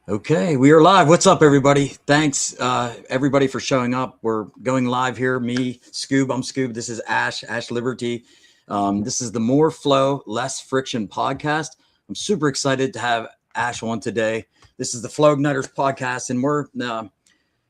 Okay, we are live. What's up, everybody? Thanks, everybody, for showing up. We're going live here. Me, Scoob. I'm Scoob. This is Ash Liberty. This is the More Flow, Less Friction podcast. I'm super excited to have Ash on today. This is the Flow Igniters podcast, and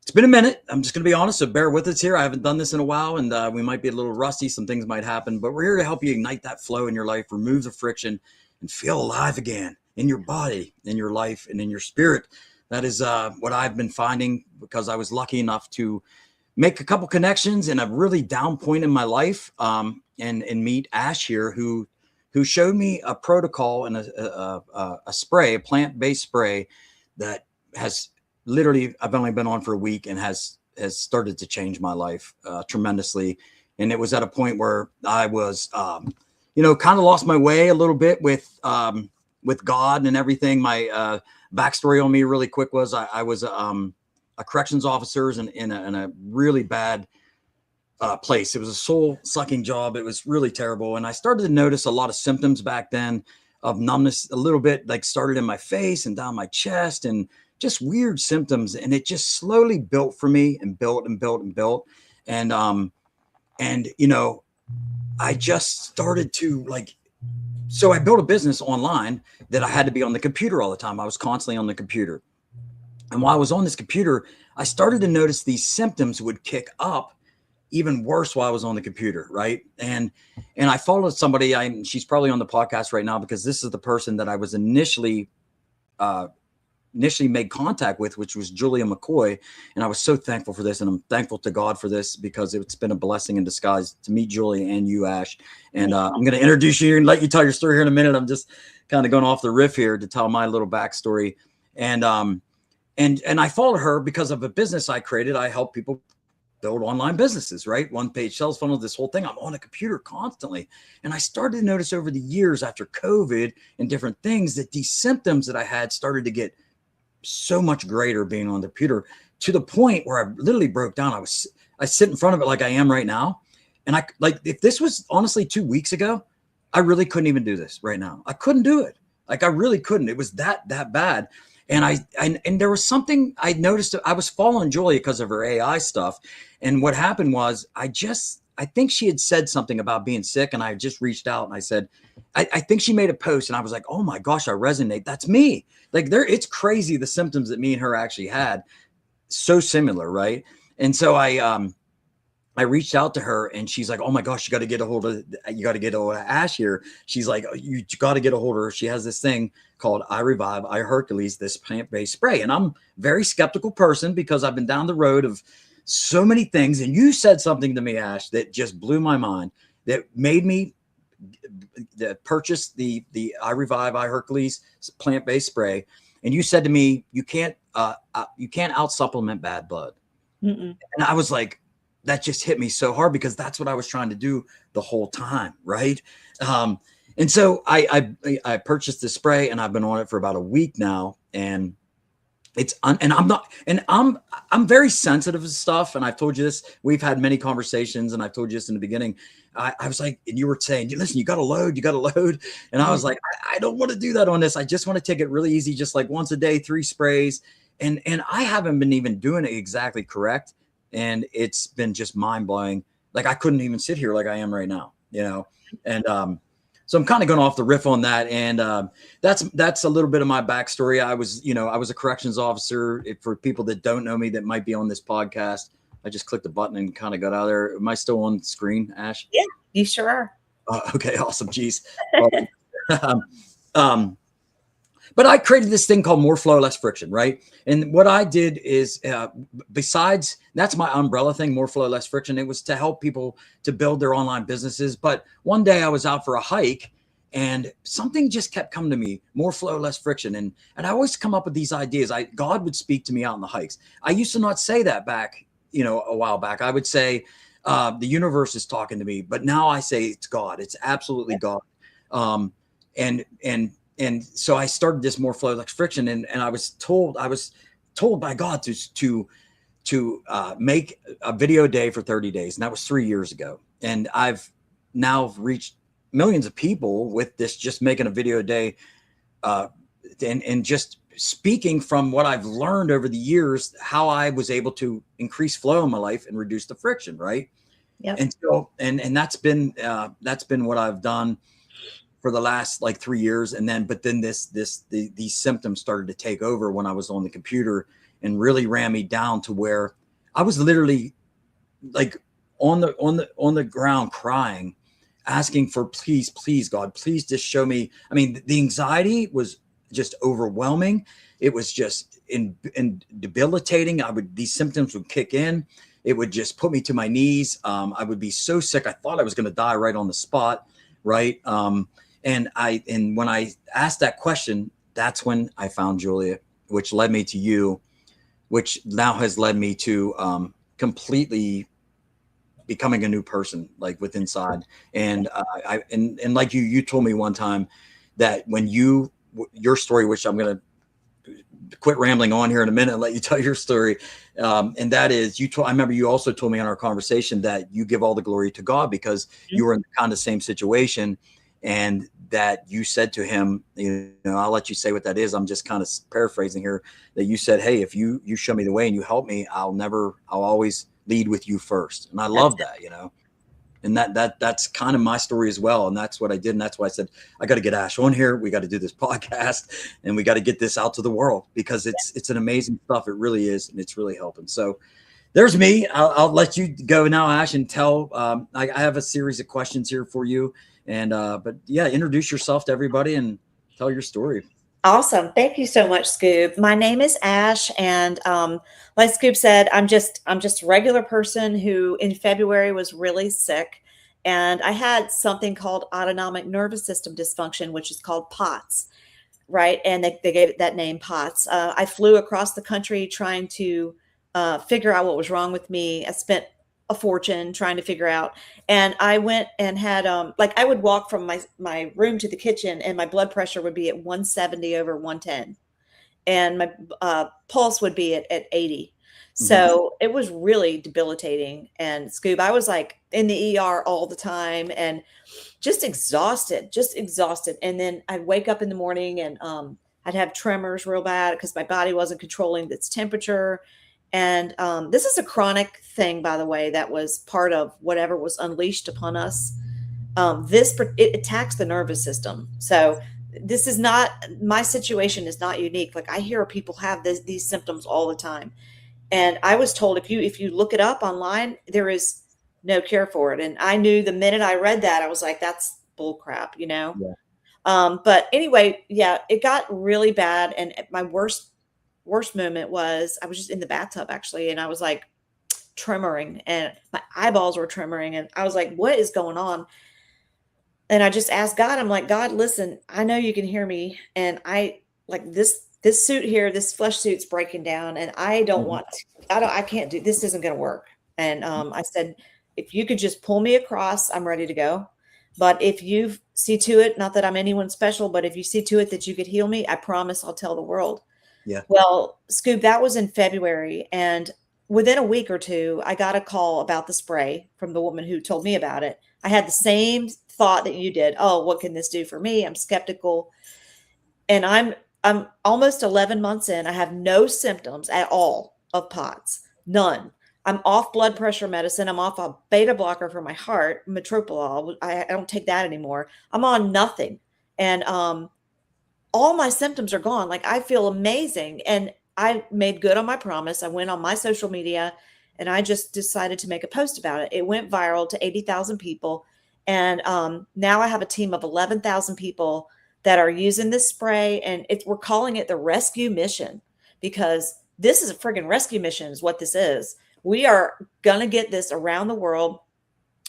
it's been a minute. I'm just going to be honest, so bear with us here. I haven't done this in a while, and we might be a little rusty. Some things might happen, but we're here to help you ignite that flow in your life, remove the friction, and feel alive again in your body, in your life, and in your spirit. That is what I've been finding, because I was lucky enough to make a couple connections in a really down point in my life, and meet Ash here, who showed me a protocol and a spray, a plant-based spray that has literally, I've only been on for a week, and has started to change my life tremendously. And it was at a point where I was, kind of lost my way a little bit with God and everything. My backstory on me really quick was I was a corrections officer in a really bad place. It was a soul sucking job. It was really terrible. And I started to notice a lot of symptoms back then of numbness, a little bit, like started in my face and down my chest, and just weird symptoms. And it just slowly built for me, and built and built and built. And I just started to so I built a business online that I had to be on the computer all the time. I was constantly on the computer. And while I was on this computer, I started to notice these symptoms would kick up even worse while I was on the computer, right? And I followed somebody, she's probably on the podcast right now, because this is the person that I was initially made contact with, which was Julia McCoy. And I was so thankful for this, and I'm thankful to God for this, because it's been a blessing in disguise to meet Julia and you, Ash. And I'm going to introduce you and let you tell your story here in a minute. I'm just kind of going off the riff here to tell my little backstory. And I followed her because of a business I created. I help people build online businesses, right? One page sales funnel, this whole thing. I'm on a computer constantly. And I started to notice over the years after COVID and different things that these symptoms that I had started to get so much greater being on the computer, to the point where I literally broke down. I sit in front of it like I am right now. And if this was honestly 2 weeks ago, I really couldn't even do this right now. I couldn't do it. I really couldn't. It was that bad. And and there was something I noticed. I was following Julia because of her AI stuff. And what happened was I think she had said something about being sick, and I just reached out and I said, I think she made a post, and I was like, oh my gosh, I resonate. That's me. It's crazy, the symptoms that me and her actually had, so similar, right? And so I reached out to her, and she's like, oh my gosh, you got to get a hold of Ash here. She's like, you got to get a hold of her. She has this thing called iHeRQles, this plant-based spray. And I'm a very skeptical person, because I've been down the road of so many things. And you said something to me, Ash, that just blew my mind, that made me purchase the iHeRQles plant-based spray. And you said to me, you can't out supplement bad blood. And I was like, that just hit me so hard, because that's what I was trying to do the whole time, right? And so I purchased the spray, and I've been on it for about a week now, and I'm very sensitive to stuff. And I've told you this, we've had many conversations, and I've told you this in the beginning. I was like, and you were saying, listen, you got to load. And I was like, I don't want to do that on this. I just want to take it really easy, just like once a day, 3 sprays. And I haven't been even doing it exactly correct. And it's been just mind blowing. Like, I couldn't even sit here like I am right now, and, so I'm kind of going off the riff on that. And that's a little bit of my backstory. I was a corrections officer. For people that don't know me, that might be on this podcast, I just clicked the button and kind of got out of there. Am I still on screen, Ash? Yeah, you sure are. Okay, awesome. Geez. But I created this thing called More Flow, Less Friction, right? And what I did is, besides, that's my umbrella thing, More Flow, Less Friction. It was to help people to build their online businesses. But one day I was out for a hike, and something just kept coming to me, more flow, less friction. And I always come up with these ideas. God would speak to me out on the hikes. I used to not say that back, a while back. I would say, the universe is talking to me, but now I say it's God. It's absolutely God. And so I started this More Flow, Less Friction, and I was told by God to make a video a day for 30 days. And that was 3 years ago. And I've now reached millions of people with this, just making a video a day and just speaking from what I've learned over the years, how I was able to increase flow in my life and reduce the friction. Right. Yep. And so, and that's been what I've done for the last like 3 years. And then, but then these symptoms started to take over when I was on the computer and really ran me down to where I was literally like on the ground crying, asking for, please God, please just show me. I mean, the anxiety was just overwhelming. It was just in debilitating. These symptoms would kick in. It would just put me to my knees. I would be so sick. I thought I was going to die right on the spot. Right. And when I asked that question, that's when I found Julia, which led me to you, which now has led me to completely becoming a new person, like with inside. And and like you told me one time that when your story, which I'm going to quit rambling on here in a minute and let you tell your story. And that is, I remember you also told me in our conversation that you give all the glory to God because you were in kind of the same situation, and that you said to him, I'll let you say what that is. I'm just kind of paraphrasing here, that you said, hey, if you show me the way and you help me, I'll always lead with you first. And I love that, and that's kind of my story as well. And that's what I did. And that's why I said, I got to get Ash on here. We got to do this podcast and we got to get this out to the world because it's an amazing stuff. It really is. And it's really helping. So there's me. I'll let you go now, Ash, and tell, I have a series of questions here for you. And, but yeah, introduce yourself to everybody and tell your story. Awesome. Thank you so much, Scoob. My name is Ash. And like Scoob said, I'm just a regular person who in February was really sick. And I had something called autonomic nervous system dysfunction, which is called POTS, right? And they gave it that name, POTS. I flew across the country trying to figure out what was wrong with me. I spent a fortune trying to figure out. And I went and had, I would walk from my room to the kitchen and my blood pressure would be at 170 over 110. And my pulse would be at 80. So it was really debilitating. And Scoob, I was like in the ER all the time and just exhausted. And then I'd wake up in the morning and I'd have tremors real bad because my body wasn't controlling its temperature. And this is a chronic thing, by the way, that was part of whatever was unleashed upon us. It attacks the nervous system. So this is not, my situation is not unique. Like I hear people have these symptoms all the time. And I was told if you look it up online, there is no cure for it. And I knew the minute I read that, I was like, that's bull crap, Yeah. But anyway, yeah, it got really bad. And my worst moment was I was just in the bathtub actually. And I was like tremoring and my eyeballs were tremoring. And I was like, what is going on? And I just asked God, I'm like, God, listen, I know you can hear me. And I like this suit here, this flesh suit's breaking down. And I can't do, this isn't going to work. And I said, if you could just pull me across, I'm ready to go. But if you see to it, not that I'm anyone special, but if you see to it that you could heal me, I promise I'll tell the world. Yeah. Well, Scoob, that was in February. And within a week or two, I got a call about the spray from the woman who told me about it. I had the same thought that you did. Oh, what can this do for me? I'm skeptical. And I'm almost 11 months in. I have no symptoms at all of POTS. None. I'm off blood pressure medicine. I'm off a beta blocker for my heart, metoprolol. I don't take that anymore. I'm on nothing. And all my symptoms are gone. Like I feel amazing. And I made good on my promise. I went on my social media and I just decided to make a post about it. It went viral to 80,000 people. And now I have a team of 11,000 people that are using this spray. And we're calling it the rescue mission because this is a friggin' rescue mission is what this is. We are going to get this around the world.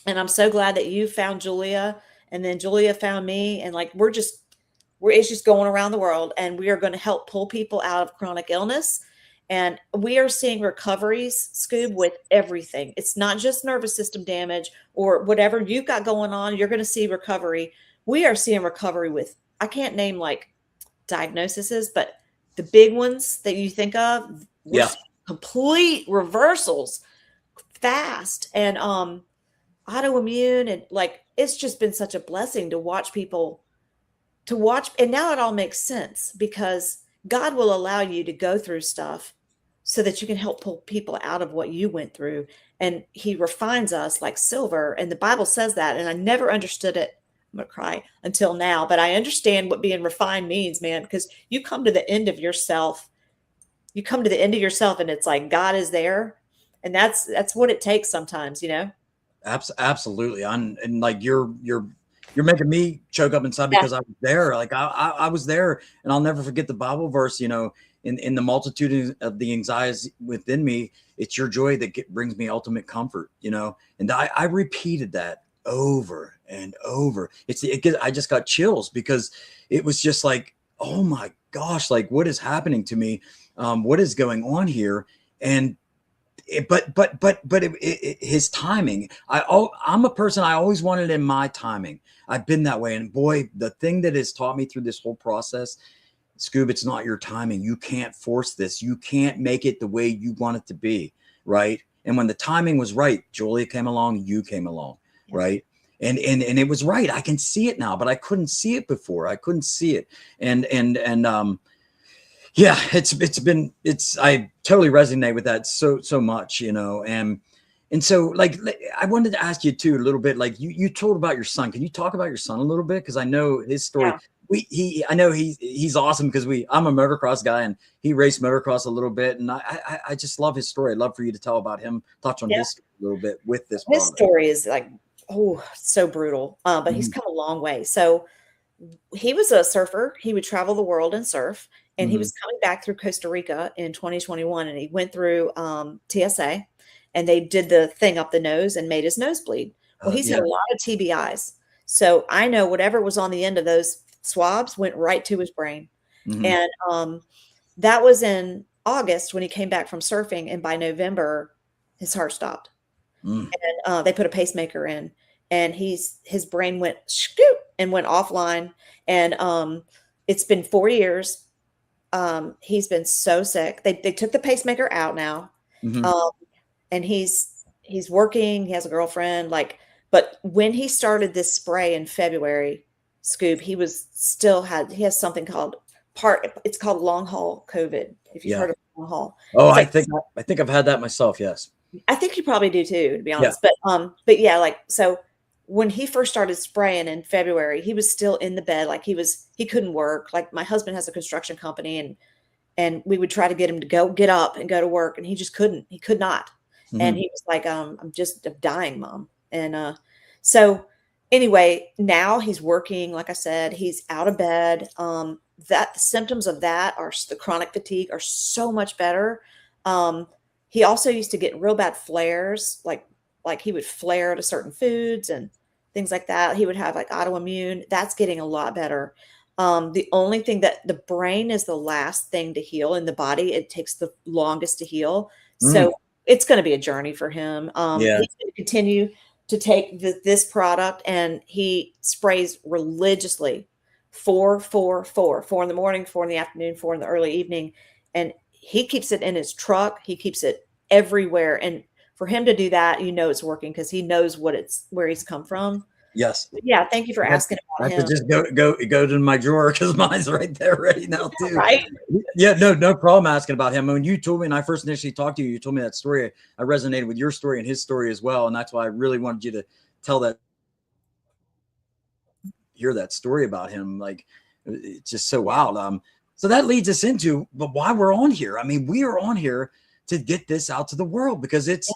And I'm so glad that you found Julia and then Julia found me. And like, it's just going around the world and we are going to help pull people out of chronic illness. And we are seeing recoveries, Scoob, with everything. It's not just nervous system damage or whatever you've got going on. You're going to see recovery. We are seeing recovery with, I can't name like diagnoses, but the big ones that you think of, complete reversals fast and autoimmune. And like, it's just been such a blessing to watch people to watch. And now it all makes sense because God will allow you to go through stuff so that you can help pull people out of what you went through. And he refines us like silver. And the Bible says that. And I never understood it. I'm going to cry until now, but I understand what being refined means, man, because you come to the end of yourself. You come to the end of yourself and it's like God is there. And that's what it takes sometimes, you know? Absolutely. And like you're making me choke up inside Yeah. because I was there. Like I was there, and I'll never forget the Bible verse. You know, in the multitude of the anxieties within me, it's your joy that brings me ultimate comfort. You know, and I repeated that over and over. I just got chills because it was just like, oh my gosh, like what is happening to me? What is going on here? And his timing. I'm a person, I always wanted in my timing. I've been that way, and boy, the thing that has taught me through this whole process, Scoob, it's not your timing. You can't force this. You can't make it the way you want it to be, right? And when the timing was right, Julia came along, you came along, Yeah. right? And it was right. I can see it now, but I couldn't see it before. I couldn't see it. And yeah, I totally resonate with that so much, you know. And so like I wanted to ask you too a little bit, like you told about your son. Can you talk about your son a little bit? Because I know his story. Yeah. I know he's awesome because I'm a motocross guy and he raced motocross a little bit, and I just love his story. I'd love for you to tell about him, touch on Yeah. his story a little bit with this His product. story is like, oh, so brutal. But he's come a long way. So he was a surfer. He would travel the world and surf. And he was coming back through Costa Rica in 2021, and he went through TSA, and they did the thing up the nose and made his nose bleed. Well, he's had a lot of TBIs. So I know whatever was on the end of those swabs went right to his brain. And that was in August when he came back from surfing. And by November, his heart stopped. And they put a pacemaker in, and his brain went scoop and went offline. And it's been 4 years. He's been so sick. They took the pacemaker out now. And he's working. He has a girlfriend. But when he started this spray in February, Scoob, he has something called it's called long haul COVID. If you've heard of long haul. Oh, I think I've had that myself. Yes. I think you probably do too, to be honest. But yeah, so when he first started spraying in February, he was still in the bed. Like he couldn't work. Like my husband has a construction company, and we would try to get him to get up and go to work, and he just couldn't. He could not. And he was like, I'm dying, Mom. And so anyway, now he's working. Like I said, he's out of bed. The symptoms of that are the chronic fatigue are so much better. He also used to get real bad flares, like he would flare to certain foods and things like that. He would have like autoimmune. That's getting a lot better. The only thing that the brain is the last thing to heal in the body. It takes the longest to heal. So it's going to be a journey for him. He's going to continue to take this product, and he sprays religiously 4 in the morning, 4 in the afternoon, 4 in the early evening. And he keeps it in his truck. He keeps it everywhere. And for him to do that, it's working because he knows where he's come from. Yes. But yeah. Thank you for asking about him. Just go to my drawer because mine's right there ready now too. Right. Yeah. No problem asking about him. When you told me, and I first initially talked to you, you told me that story. I resonated with your story and his story as well. And that's why I really wanted you to hear that story about him. Like, it's just so wild. So that leads us into why we're on here. I mean, we are on here to get this out to the world because it's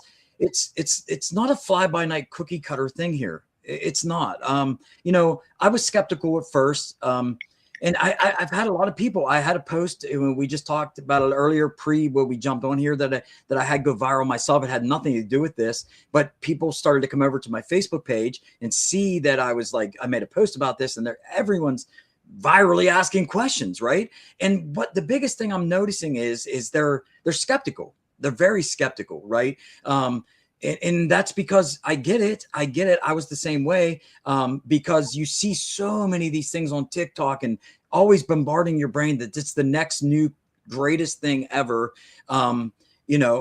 not a fly by night cookie cutter thing here. It's not. I was skeptical at first. And I've had a lot of people. I had a post when we just talked about it earlier, when we jumped on here, that I had go viral myself. It had nothing to do with this, but people started to come over to my Facebook page and see that I made a post about this, and everyone's virally asking questions, right? And what the biggest thing I'm noticing is they're skeptical. They're very skeptical, right? And that's because I get it. I was the same way, because you see so many of these things on TikTok and always bombarding your brain that it's the next new greatest thing ever. And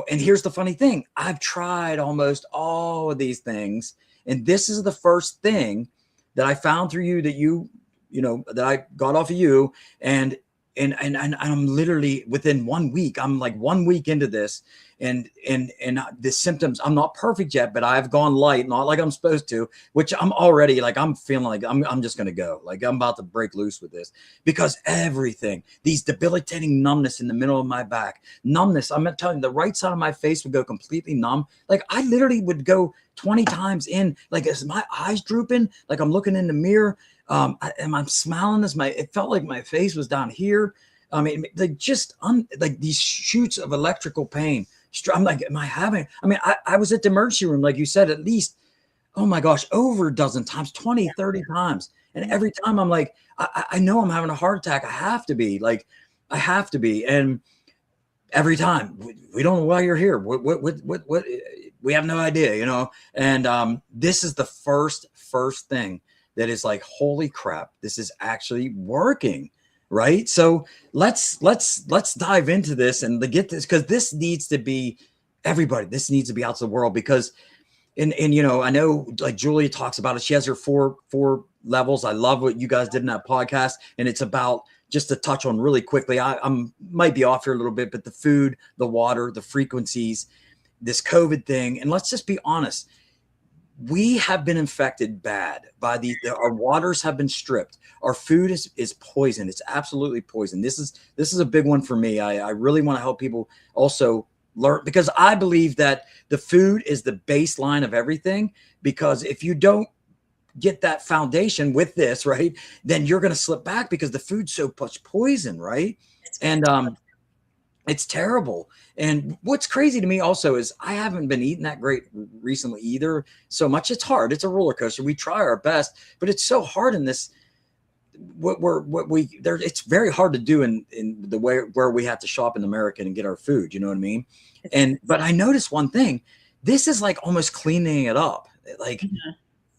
here's the funny thing. I've tried almost all of these things, and this is the first thing that I found through you that you that I got off of you, and I'm literally within 1 week. I'm like 1 week into this, and the symptoms. I'm not perfect yet, but I've gone light, not like I'm supposed to. Which I'm already like I'm feeling like I'm just gonna go. Like I'm about to break loose with this because everything, these debilitating numbness in the middle of my back, numbness. I'm not telling you, the right side of my face would go completely numb. Like I literally would go 20 times in. Like is my eyes drooping? Like I'm looking in the mirror. I'm smiling it felt like my face was down here. I mean, like just like these shoots of electrical pain. I'm like, am I having? I mean, I was at the emergency room, like you said, at least, oh my gosh, over a dozen times, 20, 30 times. And every time I'm like, I know I'm having a heart attack. I have to be. And every time, we don't know why you're here. What? We have no idea, And this is the first thing that is like, holy crap, this is actually working, right? So let's dive into this and get this, because this needs to be everybody. This needs to be out to the world, because and I know like Julia talks about it. She has her four levels. I love what you guys did in that podcast, and it's about, just to touch on really quickly, I'm might be off here a little bit, but the food, the water, the frequencies, this COVID thing, and let's just be honest. We have been infected bad by our waters have been stripped. Our food is poison. It's absolutely poison. This is a big one for me. I really want to help people also learn, because I believe that the food is the baseline of everything. Because if you don't get that foundation with this, right, then you're going to slip back, because the food's so much poison, right? And it's terrible. And what's crazy to me also is I haven't been eating that great recently either. So much. It's hard. It's a roller coaster. We try our best, but it's so hard in this. It's very hard to do in the way where we have to shop in America and get our food. You know what I mean? But I noticed one thing. This is like almost cleaning it up. Like,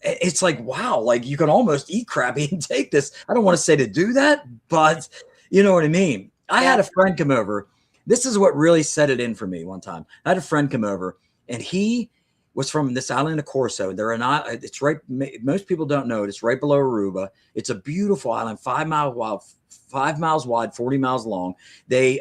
it's like, wow, like you can almost eat crappy and take this. I don't want to say to do that, but you know what I mean? I had a friend come over. This is what really set it in for me one time. I had a friend come over, and he was from this island of Corso. It's right. Most people don't know it. It's right below Aruba. It's a beautiful island, 5 miles wide, 40 miles long. They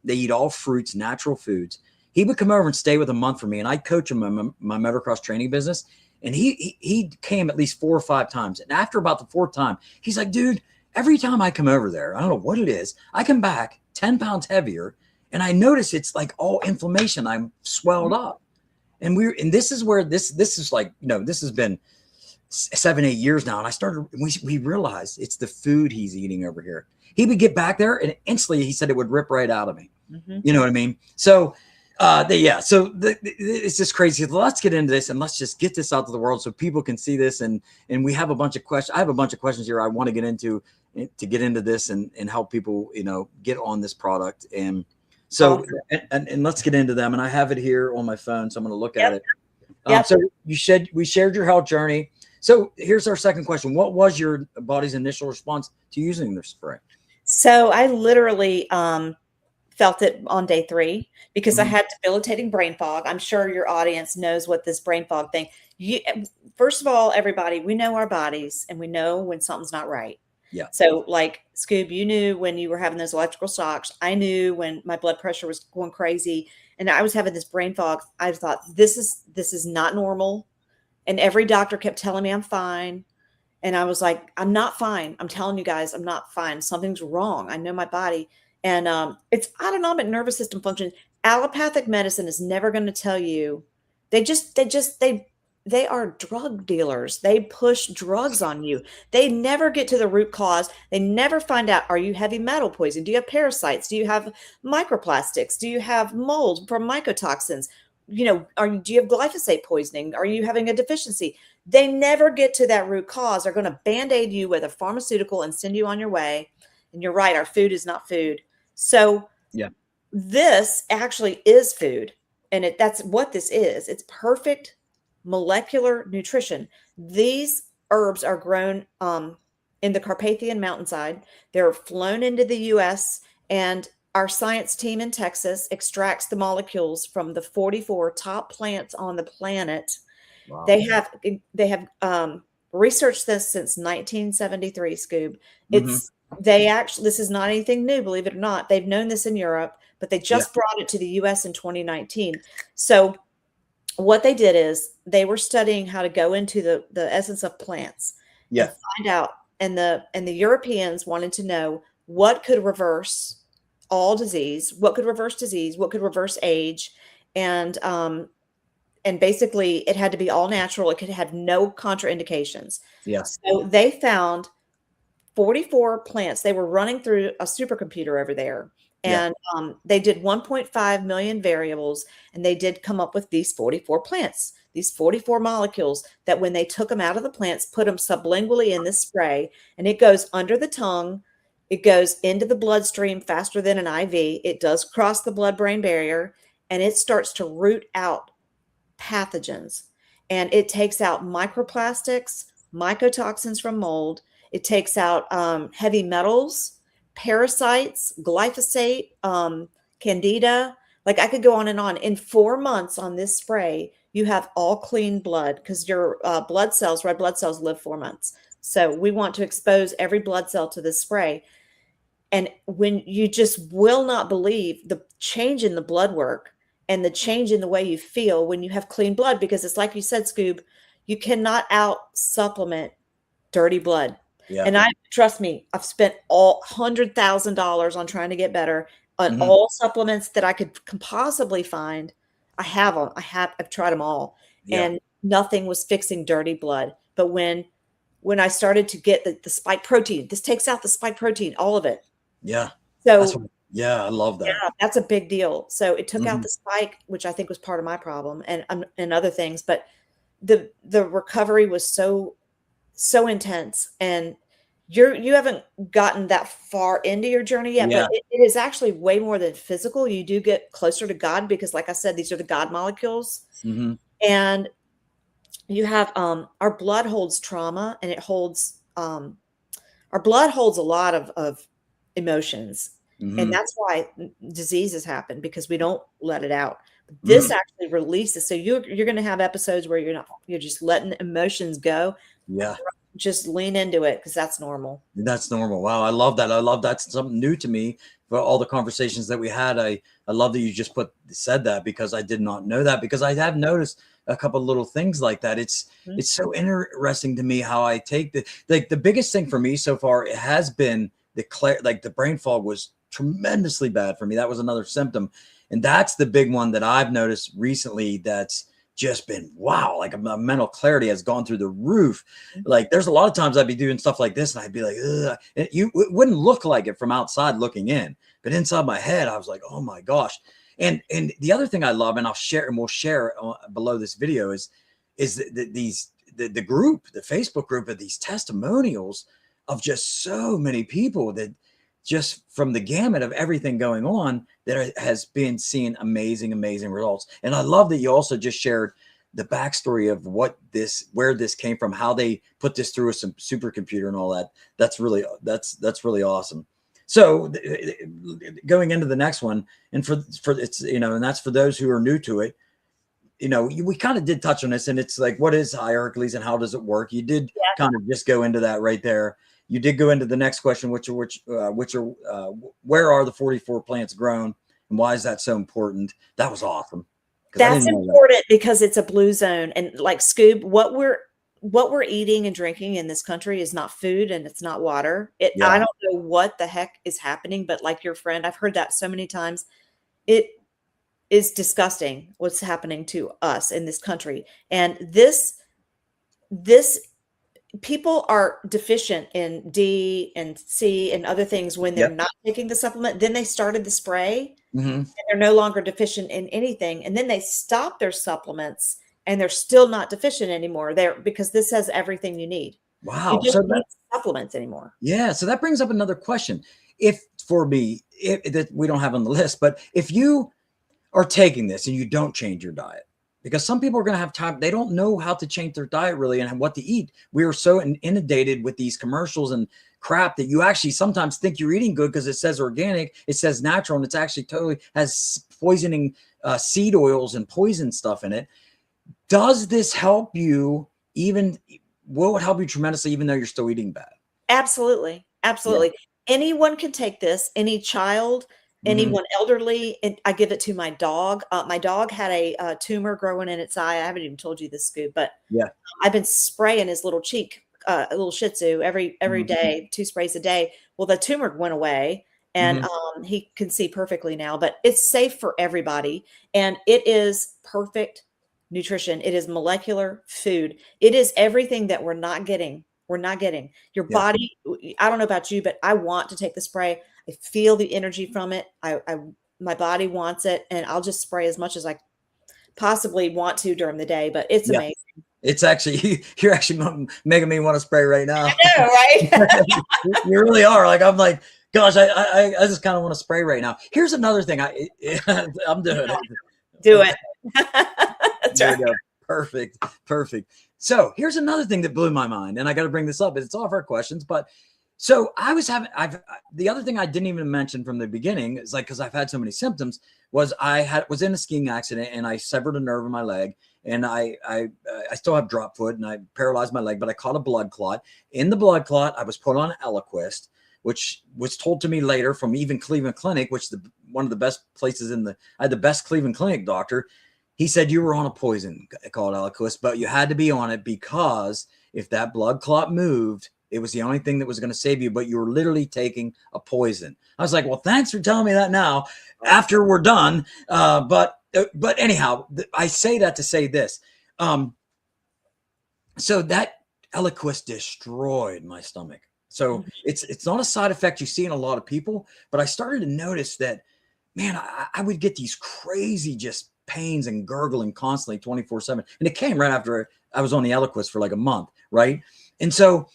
eat all fruits, natural foods. He would come over and stay with a month for me, and I'd coach him in my motocross training business. And he came at least 4 or 5 times. And after about the 4th time, he's like, dude, every time I come over there, I don't know what it is, I come back 10 pounds heavier. And I notice it's like all inflammation. I'm swelled up. And this is where this is like, this has been 7, 8 years now. And we realized it's the food he's eating over here. He would get back there and instantly he said it would rip right out of me. Mm-hmm. You know what I mean? So, it's just crazy. Let's get into this and let's just get this out to the world so people can see this. And we have a bunch of questions. I have a bunch of questions here I want to get into this and help people, get on this product. And so, and let's get into them. And I have it here on my phone, so I'm going to look at it. So we shared your health journey. So here's our second question. What was your body's initial response to using this spray? So I literally, felt it on day 3 because I had debilitating brain fog. I'm sure your audience knows what this brain fog thing. First of all, everybody, we know our bodies and we know when something's not right. Yeah. So like Scoob, you knew when you were having those electrical shocks. I knew when my blood pressure was going crazy and I was having this brain fog. I thought this is not normal. And every doctor kept telling me I'm fine. And I was like, I'm not fine. I'm telling you guys, I'm not fine. Something's wrong. I know my body. And it's autonomic nervous system function. Allopathic medicine is never going to tell you. They are drug dealers. They push drugs on you. They never get to the root cause. They never find out, are you heavy metal poison? Do you have parasites? Do you have microplastics? Do you have mold from mycotoxins? Do you have glyphosate poisoning? Are you having a deficiency? They never get to that root cause. They're going to band-aid you with a pharmaceutical and send you on your way. And you're right, our food is not food. So this actually is food. And that's what this is. It's perfect molecular nutrition. These herbs are grown in the Carpathian mountainside. They're flown into the U.S. and our science team in Texas extracts the molecules from the 44 top plants on the planet. Wow. They have researched this since 1973, Scoob. Mm-hmm. This is not anything new, believe it or not. They've known this in Europe, but they Yeah. just brought it to the US in 2019. So what they did is they were studying how to go into the essence of plants and Yeah. find out, and the Europeans wanted to know what could reverse all disease, what could reverse disease, what could reverse age, and basically it had to be all natural. It could have no contraindications. Yeah. So they found 44 plants. They were running through a supercomputer over there. Yeah. And they did 1.5 million variables, and they did come up with these 44 plants, these 44 molecules that when they took them out of the plants, put them sublingually in this spray, and it goes under the tongue. It goes into the bloodstream faster than an IV. It does cross the blood-brain barrier, and it starts to root out pathogens. And it takes out microplastics, mycotoxins from mold. It takes out heavy metals, parasites, glyphosate, candida. Like I could go on and on. In 4 months on this spray, you have all clean blood because your blood cells, red blood cells, live 4 months. So we want to expose every blood cell to this spray. And when you just will not believe the change in the blood work and the change in the way you feel when you have clean blood, because it's like you said, Scoob, you cannot out supplement dirty blood. Yeah. And trust me, I've spent all $100,000 on trying to get better on Mm-hmm. all supplements that I can possibly find. I have them. I've tried them all, Yeah. and nothing was fixing dirty blood. But when I started to get the spike protein, this takes out the spike protein, all of it. Yeah. So yeah, I love that. yeah, that's a big deal. So it took Mm-hmm. out the spike, which I think was part of my problem, and other things. But the recovery was so intense, and you haven't gotten that far into your journey yet, Yeah. but it is actually way more than physical. You do get closer to God because, like I said, these are the God molecules, Mm-hmm. and you have our blood holds trauma, and it holds our blood holds a lot of emotions. Mm-hmm. And that's why diseases happen, because we don't let it out. This actually releases. So you're going to have episodes where you're just letting emotions go. Yeah. Just lean into it because that's normal. That's normal. Wow. I love that. I love that's something new to me for all the conversations that we had. I love that you just said that, because I did not know that, because I have noticed a couple of little things like that. It's so interesting to me how I take the biggest thing for me so far, it has been the brain fog was tremendously bad for me. That was another symptom. And that's the big one that I've noticed recently. That's just been, wow, like my mental clarity has gone through the roof. Like there's a lot of times I'd be doing stuff like this and I'd be like, ugh. It wouldn't look like it from outside looking in, but inside my head, I was like, oh my gosh. And the other thing I love, and we'll share below this video, is the group, the Facebook group of these testimonials of just so many people that just from the gamut of everything going on that has been seeing amazing results. And I love that you also just shared the backstory of where this came from, how they put this through a supercomputer and all that. That's really awesome. So going into the next one, and for it's, and that's for those who are new to it, we kind of did touch on this, and it's like, what is iHeRQles and how does it work? You did kind of just go into that right there. You did go into the next question, which are where are the 44 plants grown, and why is that so important? That was awesome. That's important because it's a blue zone, and like Scoob, what we're eating and drinking in this country is not food and it's not water. I don't know what the heck is happening, but like your friend, I've heard that so many times. It is disgusting what's happening to us in this country, and this people are deficient in D and C and other things when they're not taking the supplement. Then they started the spray and they're no longer deficient in anything. And then they stop their supplements and they're still not deficient anymore because this has everything you need. Wow. You don't need supplements anymore. Yeah. So that brings up another question. If that we don't have on the list, but if you are taking this and you don't change your diet, because some people are going to have time, they don't know how to change their diet really and what to eat. We are so inundated with these commercials and crap that you actually sometimes think you're eating good because it says organic, it says natural, and it's actually totally has poisoning seed oils and poison stuff in it. Does this help you even will help you tremendously, even though you're still eating bad. Absolutely. Absolutely. Yeah. Anyone can take this, any child, anyone elderly. And I give it to my dog. My dog had a tumor growing in its eye. I haven't even told you this, Scoop, but Yeah. I've been spraying his little cheek, a little Shih Tzu every day, 2 sprays a day. Well, the tumor went away, and he can see perfectly now, but it's safe for everybody. And it is perfect nutrition. It is molecular food. It is everything that we're not getting. We're not getting your body. I don't know about you, but I want to take the spray. I feel the energy from it. My body wants it, and I'll just spray as much as I possibly want to during the day, but it's amazing. It's actually, you're actually making me want to spray right now. I know, right? You really are. Like, I'm like, gosh, I just kind of want to spray right now. Here's another thing. I'm doing it. Do it. That's right. Perfect. Perfect. So here's another thing that blew my mind, and I got to bring this up. It's all of our questions, but so the other thing I didn't even mention from the beginning is like, cause I've had so many symptoms, was was in a skiing accident and I severed a nerve in my leg, and I still have drop foot and I paralyzed my leg, but I caught a blood clot. In the blood clot, I was put on iHeRQles, which was told to me later from even Cleveland Clinic, which is one of the best places I had the best Cleveland Clinic doctor. He said you were on a poison called iHeRQles, but you had to be on it because if that blood clot moved, it was the only thing that was going to save you, but you were literally taking a poison. I was like, well, thanks for telling me that now after we're done. But anyhow, I say that to say this. So that iHeRQles destroyed my stomach. So it's not a side effect you see in a lot of people, but I started to notice that, man, I would get these crazy just pains and gurgling constantly 24/7. And it came right after I was on the iHeRQles for like a month. Right. And so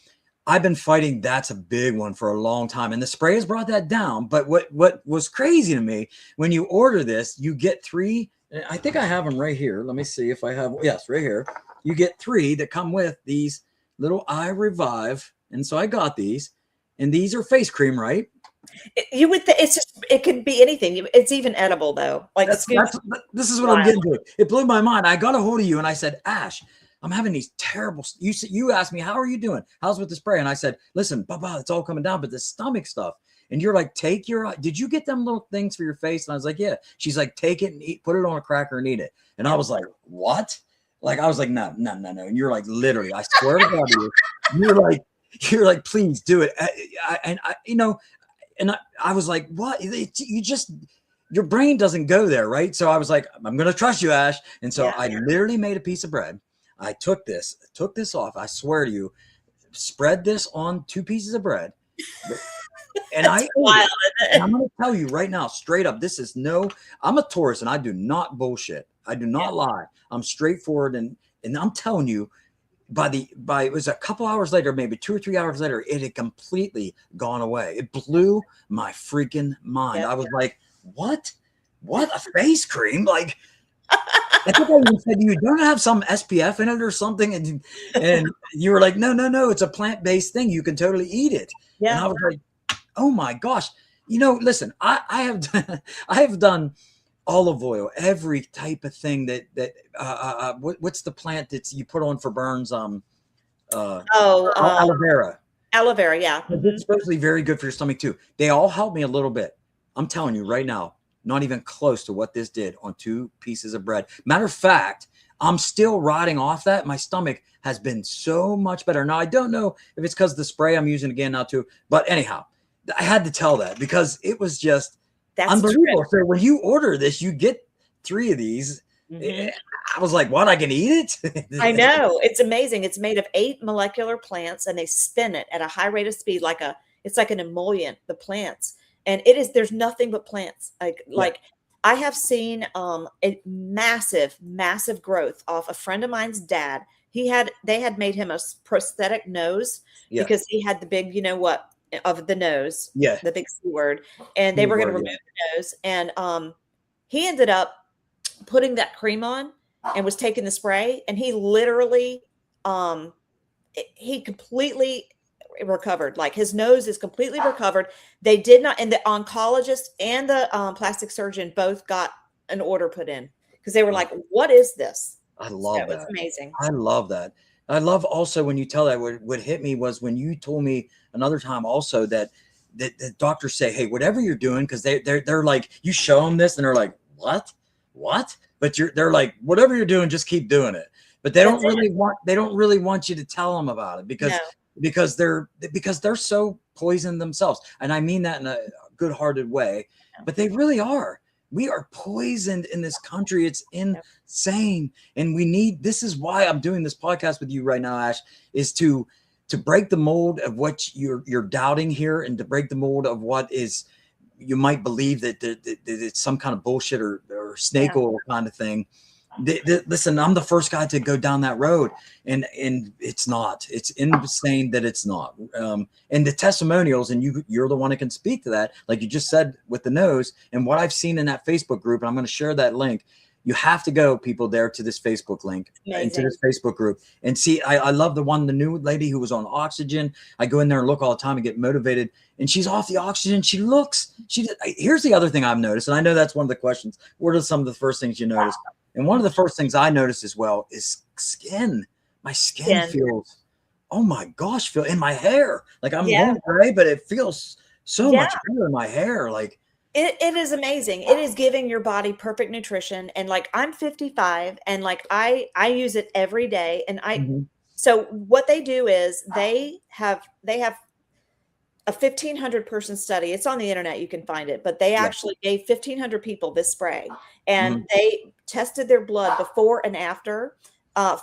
I've been fighting. That's a big one for a long time. And the spray has brought that down. But what was crazy to me, when you order this, you get 3. I think I have them right here. Let me see if I have. Yes, right here. You get 3 that come with these little Eye Revive. And so I got these, and these are face cream, right? You would think it could be anything. It's even edible though. Like this is what I'm getting to. It blew my mind. I got a hold of you and I said, Ash, I'm having these terrible. You asked me, how are you doing? How's with the spray? And I said, listen, Baba, it's all coming down, but the stomach stuff. And you're like, did you get them little things for your face? And I was like, yeah. She's like, take it and put it on a cracker and eat it. And I was like, what? Like, I was like, no. And you're like, literally, I swear to God, you're like, please do it. And I was like, what? Your brain doesn't go there, right? So I was like, I'm going to trust you, Ash. And so I literally made a piece of bread. I took this off. I swear to you, spread this on 2 pieces of bread. And I'm going to tell you right now, straight up, I'm a Taurus and I do not bullshit. I do not lie. I'm straightforward. And I'm telling you, it was a couple hours later, maybe 2 or 3 hours later, it had completely gone away. It blew my freaking mind. I was like, what a face cream. Like, I think I even said, you don't have some SPF in it or something. And you were like, no, it's a plant-based thing. You can totally eat it. Yeah. And I was like, oh my gosh, listen, I have done olive oil, every type of thing what's the plant that you put on for burns? Aloe vera. Aloe vera, yeah. It's supposedly very good for your stomach too. They all help me a little bit. I'm telling you right now, not even close to what this did on 2 pieces of bread. Matter of fact, I'm still riding off that. My stomach has been so much better. Now, I don't know if it's because of the spray I'm using again now too, but anyhow, I had to tell that because it was just unbelievable. So when you order this, you get 3 of these. I was like, what? I can eat it? I know. It's amazing. It's made of 8 molecular plants and they spin it at a high rate of speed. It's like an emollient, the plants. And there's nothing but plants. Like I have seen a massive, massive growth off a friend of mine's dad. They had made him a prosthetic nose because he had the big, of the nose, the big C word, and they were going to remove the nose. And he ended up putting that cream on and was taking the spray, and he literally, he completely recovered. Like his nose is completely recovered. They did not, and the oncologist and the plastic surgeon both got an order put in because they were like, "What is this?" I love that. It's amazing. I love that. I love also when you tell that, what hit me was when you told me another time also that the doctors say, hey, whatever you're doing, because they're like, you show them this and they're like, what? But they're like, whatever you're doing, just keep doing it. But they don't really want you to tell them about it because they're so poisoned themselves. And I mean that in a good-hearted way, but they really are. We are poisoned in this country. It's insane. And this is why I'm doing this podcast with you right now, Ash, is to break the mold of what you're doubting here, and to break the mold of what is, you might believe that it's some kind of bullshit or snake oil kind of thing. Listen, I'm the first guy to go down that road, and it's not. It's insane that it's not. And the testimonials, and you're the one that can speak to that, like you just said with the nose, and what I've seen in that Facebook group, and I'm going to share that link. You have to go, people, there to this Facebook link, into this Facebook group, and see. I love the new lady who was on oxygen. I go in there and look all the time and get motivated, and she's off the oxygen. Here's the other thing I've noticed, and I know that's one of the questions. What are some of the first things you notice? And one of the first things I noticed as well is skin. My skin feels, oh my gosh, in my hair. Like I'm going gray, but it feels so much better in my hair. Like it is amazing. It is giving your body perfect nutrition. And like I'm 55, and like I use it every day. And so what they do is they have a 1,500 person study. It's on the internet. You can find it, but they actually gave 1,500 people this spray, and they tested their blood before and after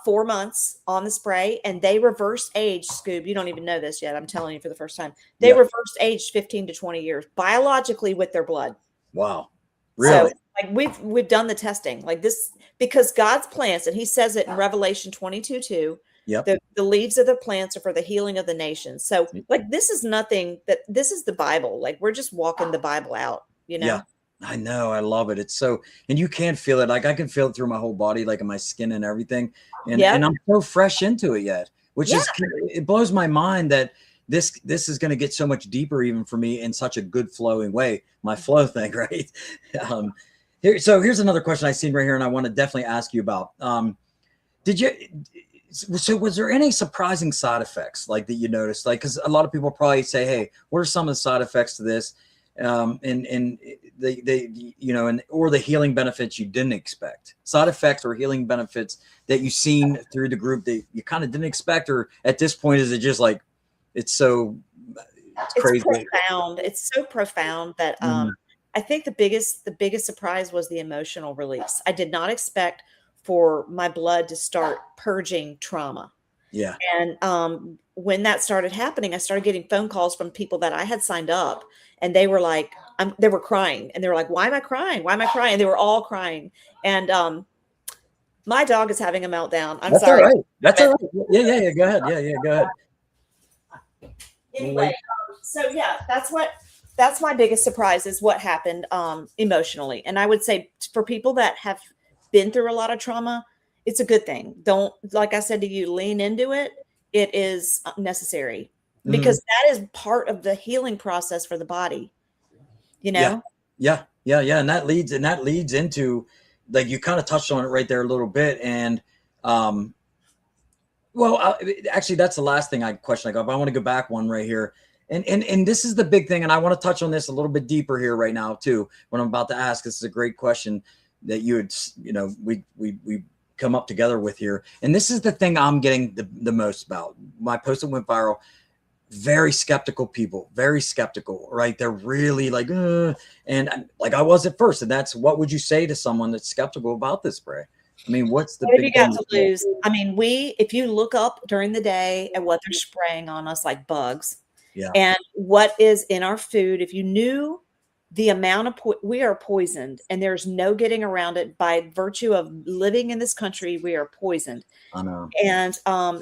4 months on the spray, and they reverse aged. Scoob, you don't even know this yet. I'm telling you for the first time. They reverse aged 15 to 20 years biologically with their blood. Wow. Really? So like we've done the testing like this, because God's plants, and he says it in Revelation 22:2. The leaves of the plants are for the healing of the nations. So like, this is this is the Bible. Like, we're just walking the Bible out, you know? Yeah, I know. I love it. It's so, and you can feel it. Like I can feel it through my whole body, like in my skin and everything. And I'm so fresh into it yet, which is, it blows my mind that this is going to get so much deeper even for me in such a good flowing way. My flow thing, right? Here's another question I seen right here, and I want to definitely ask you about. So was there any surprising side effects like that you noticed? Like, because a lot of people probably say, hey, what are some of the side effects to this? And or the healing benefits you didn't expect, side effects or healing benefits that you've seen through the group that you kind of didn't expect, or at this point, is it just like, it's crazy? It's profound. It's so profound that, I think the biggest surprise was the emotional release. I did not expect for my blood to start purging trauma. Yeah. And when that started happening, I started getting phone calls from people that I had signed up, and they were like, they were crying, and they were like, why am I crying? Why am I crying? And they were all crying. And my dog is having a meltdown. I'm sorry. All right. That's all right. Yeah. Go ahead. Yeah. Go ahead. Anyway, so yeah, that's my biggest surprise is what happened emotionally. And I would say for people that have been through a lot of trauma, it's a good thing. Don't, like I said to you, lean into it. It is necessary, because that is part of the healing process for the body, you know? Yeah. And that leads into, like, you kind of touched on it right there a little bit. And, actually that's the last thing I got. I want to go back one right here. And this is the big thing. And I want to touch on this a little bit deeper here right now too, what I'm about to ask. This is a great question that we come up together with here. And this is the thing I'm getting the most about. My post that went viral, very skeptical people, very skeptical, right? They're really like, and like I was at first. And that's, what would you say to someone that's skeptical about this spray? I mean, what's the what have you got to lose? I mean, if you look up during the day at what they're spraying on us, like bugs, and what is in our food, if you knew the amount of we are poisoned, and there's no getting around it. By virtue of living in this country, we are poisoned. I know. And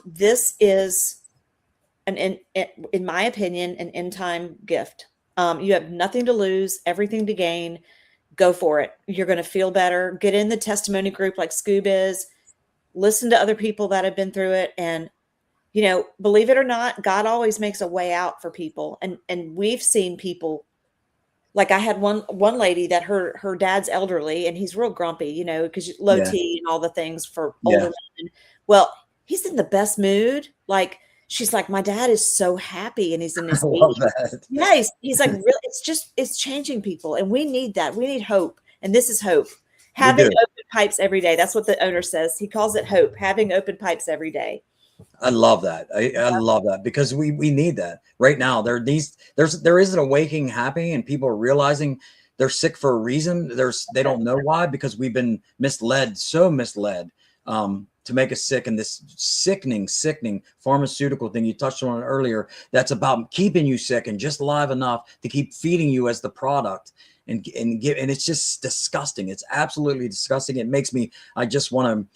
this is in my opinion, an end time gift. You have nothing to lose, everything to gain. Go for it. You're going to feel better. Get in the testimony group like Scoob is. Listen to other people that have been through it. And, believe it or not, God always makes a way out for people. And we've seen people, like I had one lady that her dad's elderly, and he's real grumpy, because low T and all the things for older men. Well, he's in the best mood. Like, she's like, my dad is so happy and he's in I his love 80s. that. Yeah, he's like, really, it's changing people. And we need that. We need hope. And this is hope. We Having do. open pipes every day. That's what the owner says. He calls it hope, having open pipes every day. I love that. I love that because we need that right now. There is an awakening happening, and people are realizing they're sick for a reason. They don't know why, because we've been misled, so misled, to make us sick. And this sickening pharmaceutical thing you touched on earlier, that's about keeping you sick and just alive enough to keep feeding you as the product. And it's just disgusting. It's absolutely disgusting. It makes me, I just want to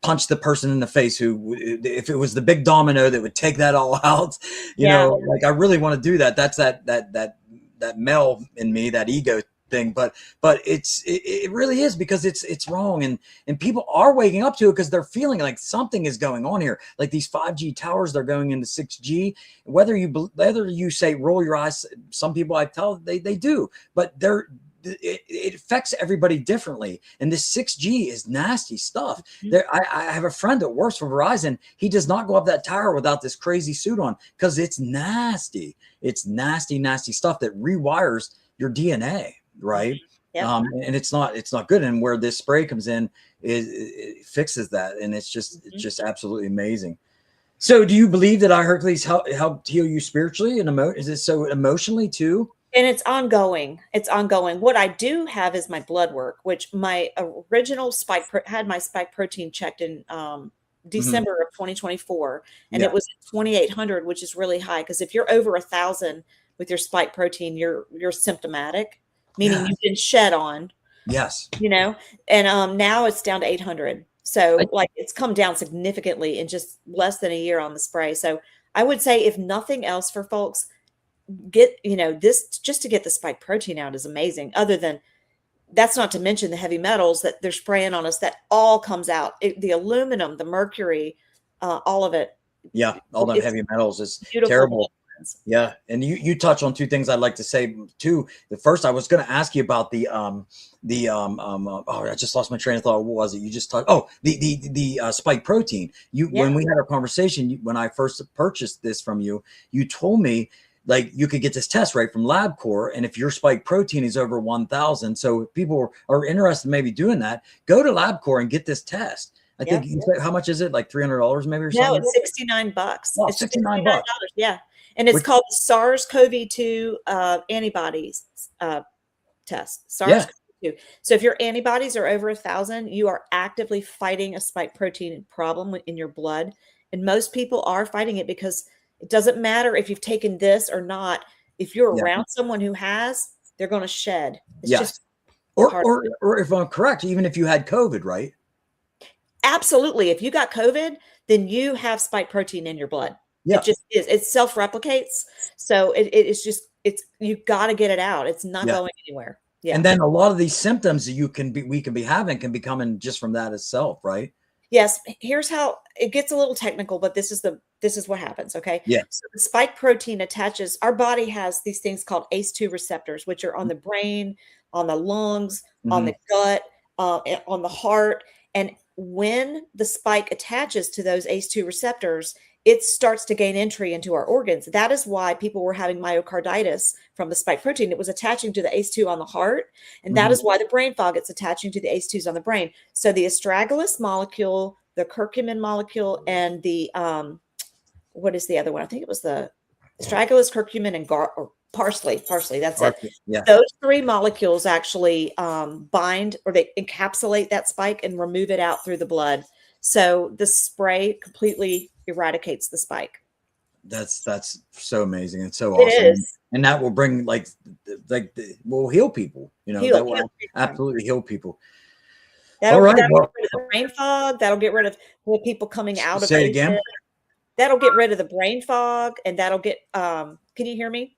punch the person in the face who, if it was the big domino that would take that all out, you know, like I really want to do that. That's that male in me, that ego thing. But it really is, because it's wrong. And people are waking up to it because they're feeling like something is going on here. Like these 5G towers, they're going into 6G, whether you say roll your eyes, some people I tell they do, but it affects everybody differently. And this 6G is nasty stuff. I have a friend that works for Verizon. He does not go up that tower without this crazy suit on, because it's nasty. It's nasty stuff that rewires your DNA, right? And it's not good. And where this spray comes in, it fixes that. And it's just absolutely amazing. So do you believe that iHeRQles helped heal you spiritually and is it so emotionally too? And it's ongoing. It's ongoing. What I do have is my blood work, which my original had my spike protein checked in December of 2024, and it was 2,800, which is really high. Because if you're over 1,000 with your spike protein, you're symptomatic, meaning you've been shed on. Yes. You know, and now it's down to 800. So like it's come down significantly in just less than a year on the spray. So I would say, if nothing else for folks, get, this just to get the spike protein out is amazing. Other than that's not to mention the heavy metals that they're spraying on us, that all comes out. The aluminum, the mercury, all of it. Yeah. All the heavy metals is beautiful. terrible. Yeah. And you touch on two things I'd like to say too. The first, I was going to ask you about I just lost my train of thought. What was it? You just talked. Oh, the spike protein. When we had our conversation, when I first purchased this from you, you told me, like, you could get this test right from LabCorp, and if your spike protein is over 1,000, so if people are interested in maybe doing that, go to LabCorp and get this test. I think you said, how much is it? Like $300 maybe or something? No, it's $69. Oh, it's $69. Yeah, and it's called SARS-CoV-2 antibodies test. SARS-CoV-2. So if your antibodies are over 1,000, you are actively fighting a spike protein problem in your blood, and most people are fighting it because it doesn't matter if you've taken this or not. If you're around someone who has, they're going to shed. It's just or if I'm correct, even if you had COVID, right? Absolutely. If you got COVID, then you have spike protein in your blood. Yeah. It just is. It self-replicates. So you've got to get it out. It's not going anywhere. Yeah. And then a lot of these symptoms we can be having can be coming just from that itself, right? Yes. Here's how it gets a little technical, but this is what happens. Okay. Yeah. So the spike protein attaches, our body has these things called ACE2 receptors, which are on the brain, on the lungs, on the gut, on the heart. And when the spike attaches to those ACE2 receptors, it starts to gain entry into our organs. That is why people were having myocarditis from the spike protein. It was attaching to the ACE2 on the heart. And that is why the brain fog, it's attaching to the ACE2s on the brain. So the astragalus molecule, the curcumin molecule, and the, what is the other one? I think it was the astragalus, curcumin, and parsley. That's it. Yeah. Those three molecules actually bind, or they encapsulate that spike and remove it out through the blood. So the spray completely eradicates the spike. That's so amazing. It's so awesome. It is. And that will bring will heal people. That will absolutely heal people. That'll get rid of the brain fog. That'll get rid of the people coming out of it. Again. That'll get rid of the brain fog, and that'll get. Can you hear me?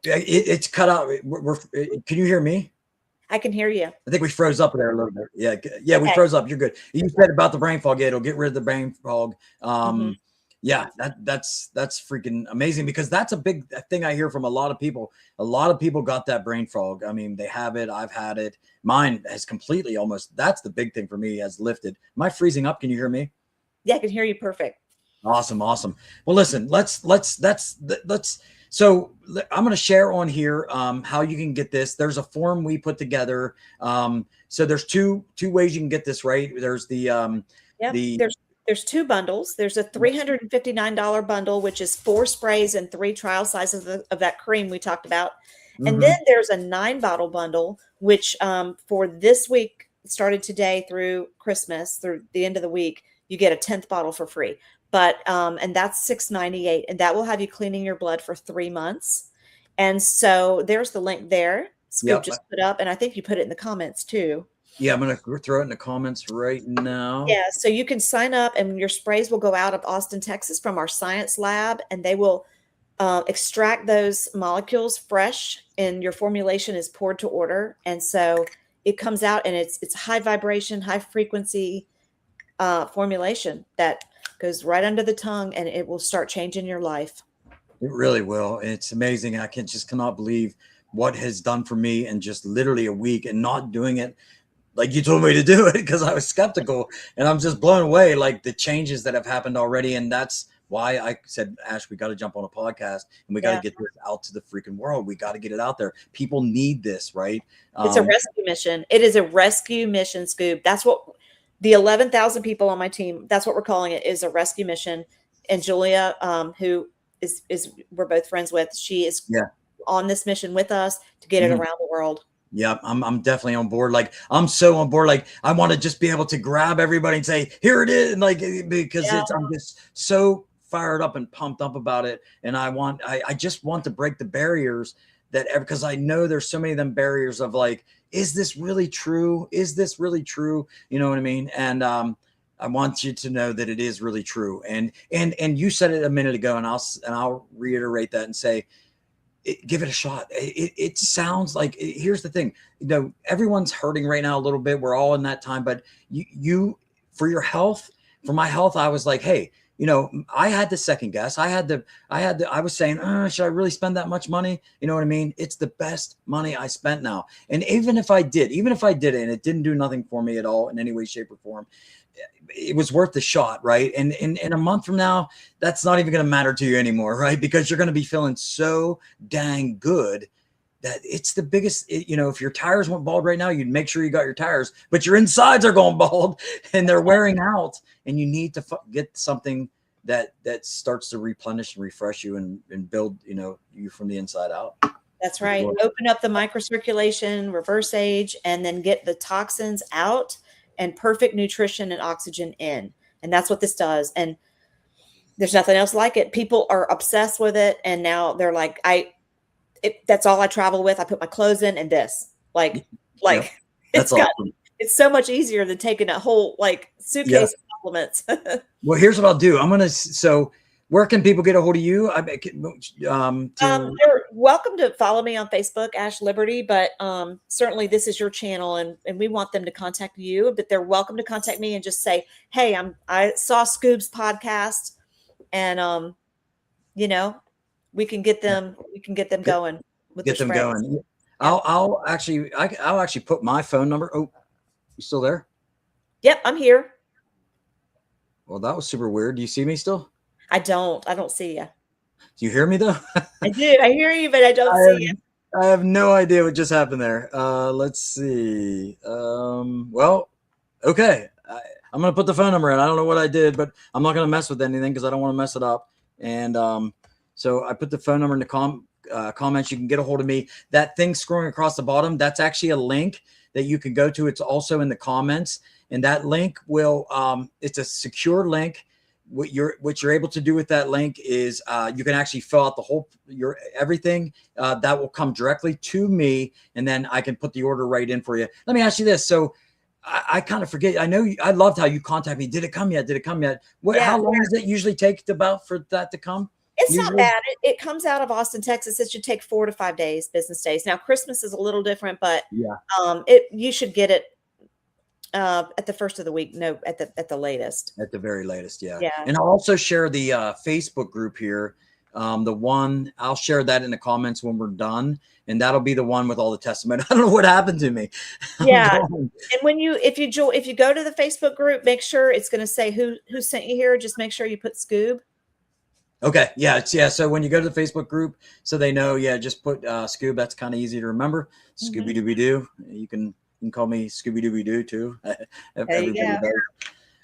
It's cut out. Can you hear me? I can hear you. I think we froze up there a little bit. Yeah, we froze up. You're good. You said about the brain fog. Yeah, it'll get rid of the brain fog. Yeah, that's freaking amazing, because that's a big thing I hear from a lot of people. A lot of people got that brain fog. I mean, they have it. I've had it. Mine has completely almost. That's the big thing for me, has lifted. Am I freezing up? Can you hear me? Yeah, I can hear you perfect. Awesome, awesome. Well, listen, let's. So I'm going to share on here how you can get this. There's a form we put together. So there's two ways you can get this, right? There's Yep. the There's two bundles. There's a $359 bundle, which is 4 sprays and 3 trial sizes of that cream we talked about. And then there's a 9-bottle bundle, which for this week, started today through Christmas, through the end of the week, you get a 10th bottle for free. But and that's $6.98, and that will have you cleaning your blood for 3 months. And so there's the link there. Scoop just put up, and I think you put it in the comments too. Yeah, I'm going to throw it in the comments right now. Yeah, so you can sign up, and your sprays will go out of Austin, Texas from our science lab, and they will extract those molecules fresh, and your formulation is poured to order. And so it comes out, and it's high vibration, high frequency formulation that goes right under the tongue, and it will start changing your life. It really will. It's amazing. I cannot believe what has done for me in just literally a week, and not doing it like you told me to do it, because I was skeptical, and I'm just blown away, like the changes that have happened already. And that's why I said, Ash, we got to jump on a podcast, and we got to get this out to the freaking world. We got to get it out there. People need this, right? It's a rescue mission. It is a rescue mission, Scoop. That's what the 11,000 people on my team, that's what we're calling it, is a rescue mission. And Julia, who is we're both friends with, she is on this mission with us to get it around the world. Yeah, I'm definitely on board. Like, I'm so on board. Like, I want to just be able to grab everybody and say, here it is. And like, because I'm just so fired up and pumped up about it. And I just want to break the barriers because I know there's so many of them barriers of like, is this really true? Is this really true? You know what I mean? And I want you to know that it is really true. And you said it a minute ago, and I'll reiterate that and say, give it a shot. It sounds like, here's the thing, everyone's hurting right now a little bit. We're all in that time, but you for your health, for my health, I was like, hey, I had to second guess. I was saying, should I really spend that much money? You know what I mean? It's the best money I spent now. And even if I did it and it didn't do nothing for me at all in any way, shape, or form, it was worth the shot, right? And in a month from now, that's not even going to matter to you anymore, right? Because you're going to be feeling so dang good that it's the biggest, if your tires went bald right now, you'd make sure you got your tires, but your insides are going bald and they're wearing out, and you need to get something that starts to replenish and refresh you and build, you from the inside out. That's right. Open up the microcirculation, reverse age, and then get the toxins out and perfect nutrition and oxygen in. And that's what this does. And there's nothing else like it. People are obsessed with it. And now they're like, that's all I travel with. I put my clothes in and this, that's awesome. It's so much easier than taking a whole suitcase of supplements. Well, here's what I'll do. So where can people get a hold of you? You're welcome to follow me on Facebook, Ash Liberty, but certainly this is your channel, and we want them to contact you, but they're welcome to contact me and just say, hey, I saw Scoob's podcast, and we can get them going with get them going. I'll actually put my phone number. Oh, you still there? Yep, I'm here. Well, that was super weird. Do you see me still? I don't see you. Do you hear me though? I do. I hear you, but I don't see you. I have no idea what just happened there. Let's see. Well, okay. I'm going to put the phone number in. I don't know what I did, but I'm not going to mess with anything because I don't want to mess it up. And so I put the phone number in the comments. You can get a hold of me. That thing scrolling across the bottom, that's actually a link that you can go to. It's also in the comments. And that link will, it's a secure link. What you're able to do with that link is you can actually fill out your everything that will come directly to me, and then I can put the order right in for you. Let me ask you this. So I kind of forget. I know I loved how you contact me. Did it come yet? How long does it usually take for that to come? It's usually not bad. It comes out of Austin, Texas. It should take 4 to 5 days, business days. Now Christmas is a little different, but you should get it At the first of the week. No, at the latest. At the very latest, yeah. Yeah. And I'll also share the Facebook group here. The one I'll share that in the comments when we're done, and that'll be the one with all the testimony. I don't know what happened to me. Yeah. And when if you go to the Facebook group, make sure it's going to say who sent you here. Just make sure you put Scoob. Okay. Yeah. So when you go to the Facebook group, so they know, just put Scoob. That's kind of easy to remember. Scooby Dooby Doo. You can call me Scooby Dooby Doo too. Everybody does.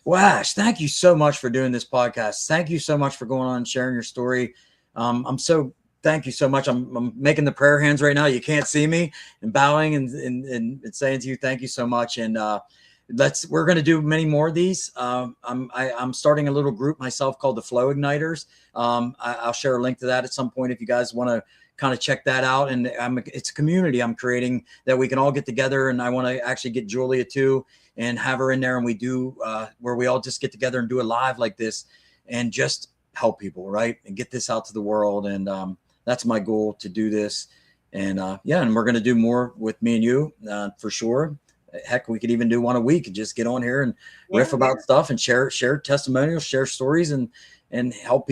Well, Ash, thank you so much for doing this podcast. Thank you so much for going on and sharing your story. Thank you so much. I'm making the prayer hands right now. You can't see me, and bowing and saying to you, thank you so much. And we're going to do many more of these. I'm starting a little group myself called the Flow Igniters. I'll share a link to that at some point if you guys want to kind of check that out. And it's a community I'm creating that we can all get together. And I want to actually get Julia too and have her in there. And we do where we all just get together and do a live like this and just help people, right? And get this out to the world. And that's my goal, to do this. And and we're going to do more with me and you for sure. Heck, we could even do one a week and just get on here and riff about stuff and share testimonials, share stories, and help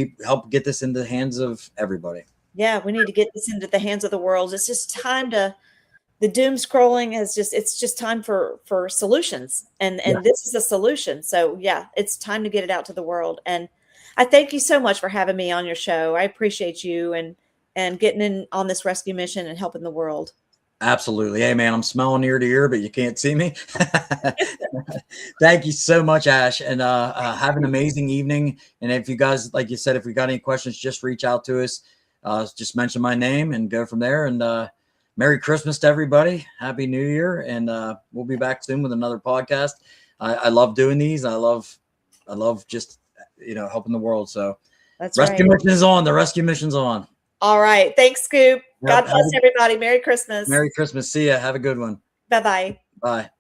get this into the hands of everybody. Yeah, we need to get this into the hands of the world. It's just time the doom scrolling it's just time for solutions. And this is a solution. So yeah, it's time to get it out to the world. And I thank you so much for having me on your show. I appreciate you and getting in on this rescue mission and helping the world. Absolutely. Hey man, I'm smiling ear to ear, but you can't see me. Thank you so much, Ash. And have an amazing evening. And if you guys, like you said, if we got any questions, just reach out to us. Just mention my name and go from there. And Merry Christmas to everybody. Happy New Year. And we'll be back soon with another podcast. I love doing these. I love just, helping the world. So that's rescue mission is on. The rescue mission's on. All right. Thanks, Scoop. God bless everybody. Merry Christmas. Merry Christmas. See ya. Have a good one. Bye-bye. Bye.